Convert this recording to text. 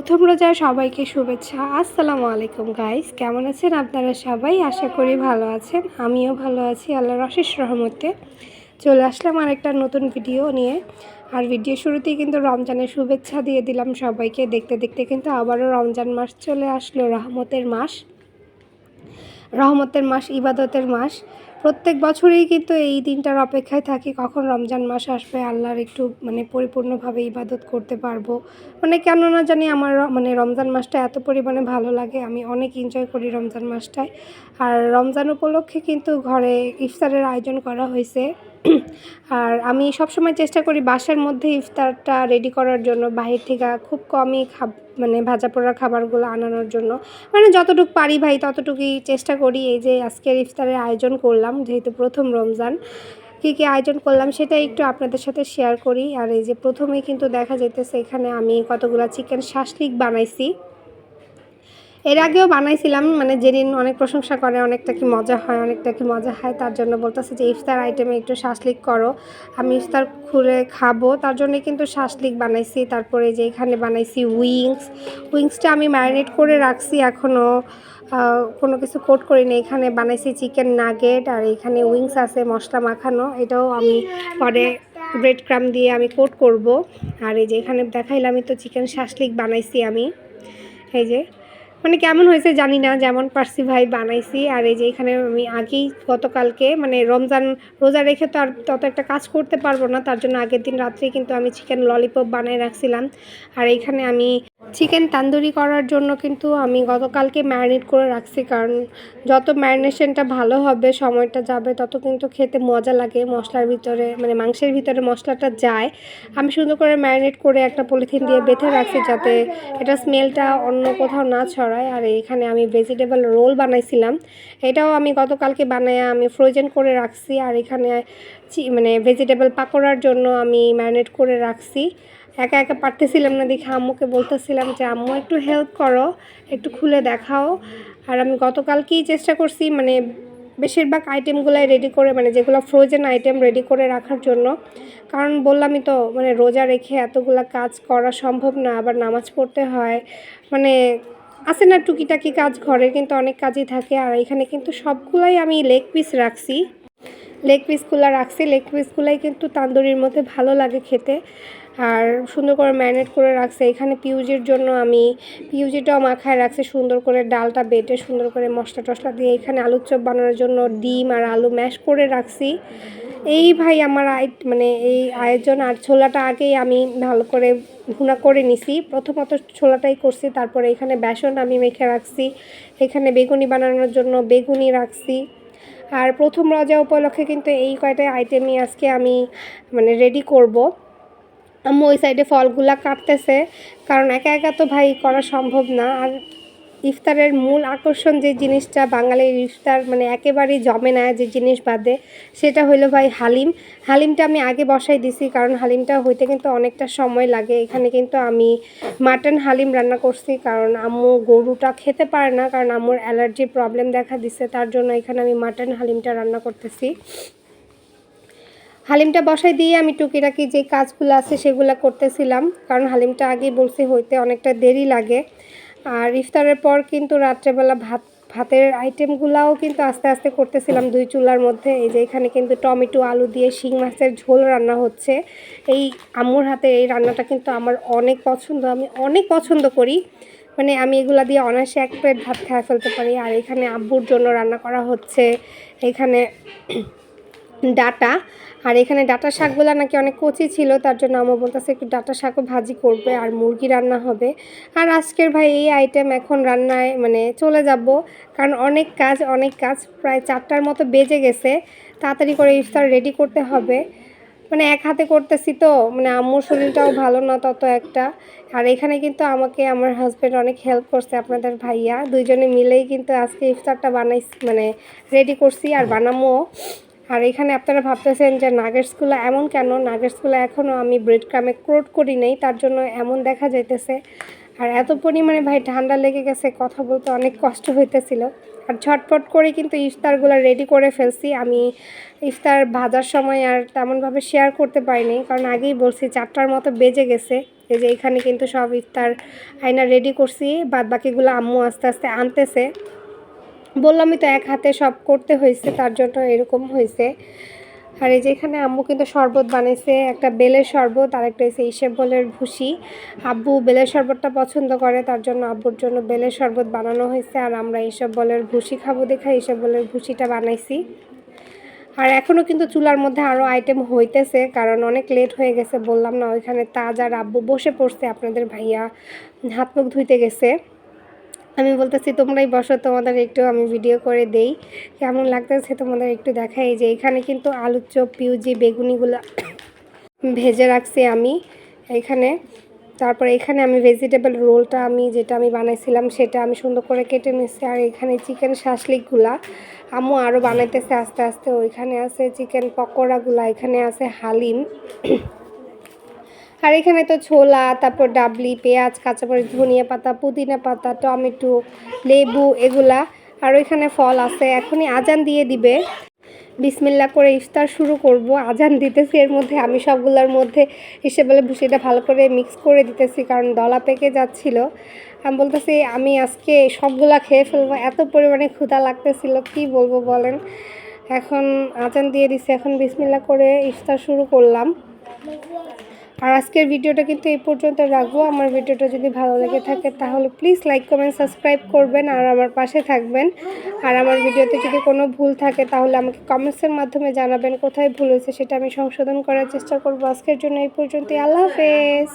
প্রথম রোজার সবাইকে শুভেচ্ছা। আসসালামু আলাইকুম গাইস, কেমন আছেন আপনারা সবাই? আশা করি ভালো আছেন। আমিও ভালো আছি, আল্লাহর অশেষ রহমতে। চলে আসলাম আরেকটা নতুন ভিডিও নিয়ে। আর ভিডিও শুরুতেই কিন্তু রমজানের শুভেচ্ছা দিয়ে দিলাম সবাইকে। দেখতে দেখতে কিন্তু আবারও রমজান মাস চলে আসলো, রহমতের মাস। রহমতের মাস, ইবাদতের মাস। প্রত্যেক বছরেই কিন্তু এই দিনটার অপেক্ষায় থাকি কখন রমজান মাস আসবে, আল্লাহর একটু পরিপূর্ণভাবে ইবাদত করতে পারবো। কেন না জানি আমার রমজান মাসটা এত পরিমাণে ভালো লাগে, আমি অনেক এনজয় করি রমজান মাসটায়। আর রমজান উপলক্ষে কিন্তু ঘরে ইফতারের আয়োজন করা হয়েছে। আর আমি সবসময় চেষ্টা করি বাসার মধ্যে ইফতারটা রেডি করার জন্য, বাহির থেকে খুব কমই ভাজা পোড়া খাবারগুলো আনানোর জন্য। যতটুকু পারি ভাই ততটুকুই চেষ্টা করি। এই যে আজকের ইফতারের আয়োজন করলাম, যেহেতু প্রথম রমজান, কী কী আয়োজন করলাম সেটা একটু আপনাদের সাথে শেয়ার করি। আর এই যে প্রথমেই কিন্তু দেখা যাইতেছে এখানে আমি কতগুলো চিকেন শাসলিক বানাইছি। এর আগেও বানাইছিলাম, যেদিন অনেক প্রশংসা করে অনেকটা কি মজা হয়, তার জন্য বলতেছে যে ইফতার আইটেমে একটু শাসলিক করো। আমি ইফতার খুলে খাবো, তার জন্য কিন্তু শাসলিক বানাইছি। তারপরে যে এখানে বানাইছি উইংসটা আমি ম্যারিনেট করে রাখছি, এখনও কোনো কিছু কোট করিনি। এখানে বানাইছি চিকেন নাগেট, আর এখানে উইংস আছে মশলা মাখানো, এটাও আমি পরে ব্রেড ক্রাম্ব দিয়ে আমি কোট করব। আর এই যে এখানে দেখাইলামই তো চিকেন শাসলিক বানাইছি আমি। এই যে কেমন হয়েছে জানি না, যেমন পারছি ভাই বানাইছি। আর এই যে এখানে আমি আগেই গতকালকে রমজান রোজা রেখে তো আর তত একটা কাজ করতে পারবো না, তার জন্য আগের দিন রাত্রেই কিন্তু আমি চিকেন ললিপপ বানিয়ে রাখছিলাম। আর এইখানে আমি চিকেন তান্দুরি করার জন্য কিন্তু আমি গতকালকে ম্যারিনেট করে রাখছি, কারণ যত ম্যারিনেশনটা ভালো হবে, সময়টা যাবে, তত কিন্তু খেতে মজা লাগে। মশলার ভিতরে মাংসের ভিতরে মশলাটা যায়। আমি সুন্দর করে ম্যারিনেট করে একটা পলিথিন দিয়ে বেঁধে রাখছি, যাতে এটা স্মেলটা অন্য কোথাও না ছড়ায়। আর এখানে আমি ভেজিটেবল রোল বানাইছিলাম, এটাও আমি গতকালকে বানায় আমি ফ্রোজেন করে রাখছি। আর এখানে ভেজিটেবল পাকোড়ার জন্য আমি ম্যারিনেট করে রাখছি। একা একা পারতেছিলাম না দেখে আম্মুকে বলতেছিলাম যে আম্মু একটু হেল্প করো, একটু খুলে দেখাও। আর আমি গতকালকেই চেষ্টা করছি বেশিরভাগ আইটেমগুলাই রেডি করে, যেগুলো ফ্রোজেন আইটেম রেডি করে রাখার জন্য। কারণ বললামই তো রোজা রেখে এতগুলা কাজ করা সম্ভব না, আবার নামাজ পড়তে হয়, আছে না টুকিটাকি কাজ, ঘরে কিন্তু অনেক কাজই থাকে। আর এখানে কিন্তু সবগুলাই আমি লেগ পিসগুলাই কিন্তু তান্দুরির মধ্যে ভালো লাগে খেতে। আর সুন্দর করে ম্যারিনেট করে রাখছে। এখানে পিউজির জন্য আমি পিউজিটাও মাখায় রাখছি, সুন্দর করে ডালটা বেটে সুন্দর করে মশলা টশলা দিয়ে। এখানে আলুর চপ বানানোর জন্য ডিম আর আলু ম্যাশ করে রাখছি। এই ভাই আমার এই আয়োজন। আর ছোলাটা আগেই আমি ভালো করে ভুনা করে নিছি, প্রথমত ছোলাটাই করছি। তারপরে এখানে বেসন আমি মেখে রাখছি, এখানে বেগুনি বানানোর জন্য বেগুনি রাখছি। আর প্রথম রোজা উপলক্ষে কিন্তু এই কয়টা আইটেমই আজকে আমি রেডি করব। আম্মু ওই সাইডে ফলগুলা কাটতেছে, কারণ একা একা তো ভাই করা সম্ভব না। আর ইফতারের মূল আকর্ষণ যে জিনিসটা বাঙালির ইফতার একেবারেই জমে না যে জিনিস বাদে, সেটা হলো ভাই হালিমটা আমি আগে বসাই দিছি, কারণ হালিমটা হইতে কিন্তু অনেকটা সময় লাগে। এখানে কিন্তু আমি মাটন হালিম রান্না করছি, কারণ আম্মু গরুটা খেতে পারে না, কারণ আম্মুর অ্যালার্জির প্রবলেম দেখা দিছে, তার জন্য এখানে আমি মাটন হালিমটা রান্না করতেছি। হালিমটা বসাই দিয়ে আমি টুকিটাকি যে কাজগুলো আছে সেগুলো করতেছিলাম, কারণ হালিমটা আগেই বলছি হইতে অনেকটা দেরি লাগে। আর ইফতারের পর কিন্তু রাত্রেবেলা ভাতের আইটেমগুলোও কিন্তু আস্তে আস্তে করতেছিলাম দুই চুলার মধ্যে। এই যে এখানে কিন্তু টমেটো আলু দিয়ে শিং মাছের ঝোল রান্না হচ্ছে। এই আম্মুর হাতে এই রান্নাটা কিন্তু আমার অনেক পছন্দ, আমি অনেক পছন্দ করি। আমি এগুলা দিয়ে অনায়াসে এক প্লেট ভাত খেয়ে ফেলতে পারি। আর এখানে আব্বুর জন্য রান্না করা হচ্ছে এখানে ডাটা। আর এখানে ডাটা শাকগুলো নাকি অনেক কচি ছিল, তার জন্য আম্মু বলতেছে একটু ডাটা শাকও ভাজি করবে, আর মুরগি রান্না হবে। আর আজকের ভাই এই আইটেম এখন রান্নায় চলে যাব, কারণ অনেক কাজ প্রায় 4টার মতো বেজে গেছে। তাড়াতাড়ি করে ইফতার রেডি করতে হবে। এক হাতে করতেছি তো, আম্মুর শরীরটাও ভালো না তত একটা। আর এখানে কিন্তু আমাকে আমার হাজব্যান্ড অনেক হেল্প করছে, আপনাদের ভাইয়া, দুইজনে মিলেই কিন্তু আজকে ইফতারটা বানাইছি, রেডি করছি আর বানামো। আর এখানে আপনারা ভাবতেছেন যে নাগেটসগুলো এমন কেন, নাগেটসগুলো এখনও আমি ব্রেড ক্রামে কোট করি নাই, তার জন্য এমন দেখা যাইতেছে। আর এত পরিমাণে ভাই ঠান্ডা লেগে গেছে, কথা বলতে অনেক কষ্ট হইতেছিল। আর ঝটপট করে কিন্তু ইফতারগুলো রেডি করে ফেলছি। আমি ইফতার ভাজার সময় আর তেমনভাবে শেয়ার করতে পারিনি, কারণ আগেই বলছি 4টার মতো বেজে গেছে। এই যে এখানে কিন্তু সব ইফতার আয়না রেডি করছি, বাদ বাকিগুলো আম্মু আস্তে আস্তে আনতেছে। বললামই তো এক হাতে সব করতে হয়েছে, তার জন্য এরকম হয়েছে। আর এই যে এখানে আম্মু কিন্তু শরবত বানাইছে, একটা বেলের শরবত আর একটা হচ্ছে ইসবগুলের ভুসি। আব্বু বেলের শরবতটা পছন্দ করে, তার জন্য আব্বুর জন্য বেলের শরবত বানানো হয়েছে। আর আমরা ইসবগুলের ভুসি খাবো দেখা ইসবগুলের ভুসিটা বানাইছি। আর এখনও কিন্তু চুলার মধ্যে আরও আইটেম হইতেছে, কারণ অনেক লেট হয়ে গেছে। বললাম না, ওইখানে তাজ আর আব্বু বসে পড়ছে, আপনাদের ভাইয়া হাত মুখ ধুইতে গেছে। আমি বলতেছি তোমরাই বসো, তোমাদের একটু আমি ভিডিও করে দেই, কেমন লাগতেছে তোমাদের একটু দেখাই। যে এখানে কিন্তু আলুর চপ, পিউজি, বেগুনিগুলো ভেজে রাখছি আমি এখানে। তারপরে এখানে আমি ভেজিটেবল রোলটা যেটা আমি বানাইছিলাম সেটা আমি সুন্দর করে কেটে নিচ্ছি। আর এখানে চিকেন শাসলিকগুলা আম্মু আরও বানাইতেছে আস্তে আস্তে। ওইখানে আছে চিকেন পকোড়াগুলা, এখানে আছে হালিম, আর এখানে তো ছোলা, তারপর ডাবলি, পেঁয়াজ, কাঁচামরিচ, ধনিয়া পাতা, পুদিনা পাতা, টমেটো, লেবু এগুলা। আর ওইখানে ফল আছে। এখনই আজান দিয়ে দিবে, বিসমিল্লা করে ইফতার শুরু করব। আজান দিতেছি, এর মধ্যে আমি সবগুলোর মধ্যে বলে ভুসিটা ভালো করে মিক্স করে দিতেছি, কারণ দলা পেকে যাচ্ছিল। আমি বলতেছি আমি আজকে সবগুলা খেয়ে ফেলবো, এত পরিমাণে ক্ষুধা লাগতেছিল, কি বলবো বলেন। এখন আজান দিয়ে দিছি, এখন বিসমিল্লা করে ইফতার শুরু করলাম। আর আজকের ভিডিওটা কিন্তু এই পর্যন্ত রাখবো। আমার ভিডিওটা যদি ভালো লেগে থাকে তাহলে প্লিজ লাইক, কমেন্ট, সাবস্ক্রাইব করবেন আর আমার পাশে থাকবেন। আর আমার ভিডিওতে যদি কোনো ভুল থাকে তাহলে আমাকে কমেন্টসের মাধ্যমে জানাবেন, কোথায় ভুল হয়েছে সেটা আমি সংশোধন করার চেষ্টা করব। আজকের জন্য এই পর্যন্তই। আল্লাহ হাফেজ।